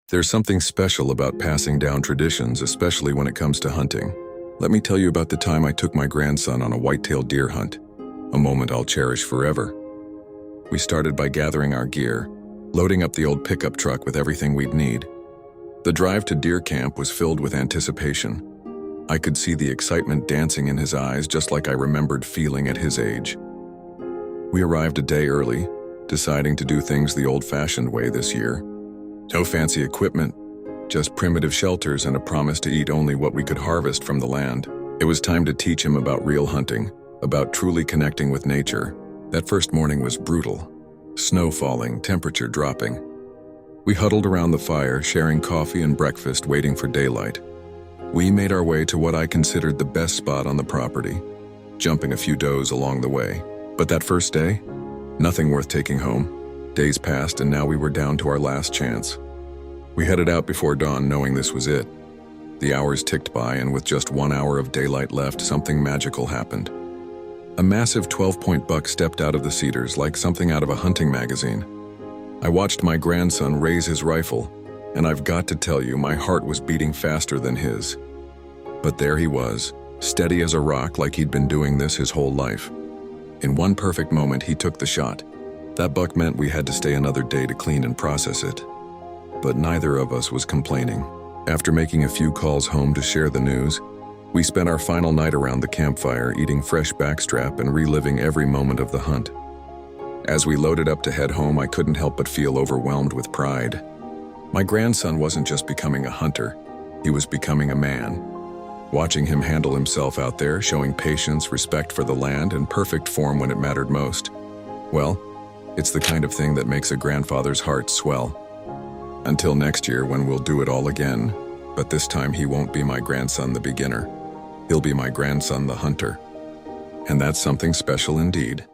There's something special about passing down traditions, especially when it comes to hunting. Let me tell you about the time I took my grandson on a white-tailed deer hunt, a moment I'll cherish forever. We started by gathering our gear, loading up the old pickup truck with everything we'd need. The drive to deer camp was filled with anticipation. I could see the excitement dancing in his eyes, just like I remembered feeling at his age. We arrived a day early, deciding to do things the old-fashioned way this year. No fancy equipment, just primitive shelters and a promise to eat only what we could harvest from the land. It was time to teach him about real hunting, about truly connecting with nature. That first morning was brutal. Snow falling, temperature dropping. We huddled around the fire, sharing coffee and breakfast, waiting for daylight. We made our way to what I considered the best spot on the property, jumping a few does along the way. But that first day, nothing worth taking home. Days passed and now we were down to our last chance. We headed out before dawn knowing this was it. The hours ticked by and with just 1 hour of daylight left, something magical happened. A massive 12-point buck stepped out of the cedars like something out of a hunting magazine. I watched my grandson raise his rifle, and I've got to tell you, my heart was beating faster than his. But there he was, steady as a rock like he'd been doing this his whole life. In one perfect moment, he took the shot. That buck meant we had to stay another day to clean and process it. But neither of us was complaining. After making a few calls home to share the news, we spent our final night around the campfire, eating fresh backstrap and reliving every moment of the hunt. As we loaded up to head home, I couldn't help but feel overwhelmed with pride. My grandson wasn't just becoming a hunter, he was becoming a man. Watching him handle himself out there, showing patience, respect for the land, and perfect form when it mattered most. Well, it's the kind of thing that makes a grandfather's heart swell. Until next year when we'll do it all again, but this time he won't be my grandson the beginner. He'll be my grandson the hunter. And that's something special indeed.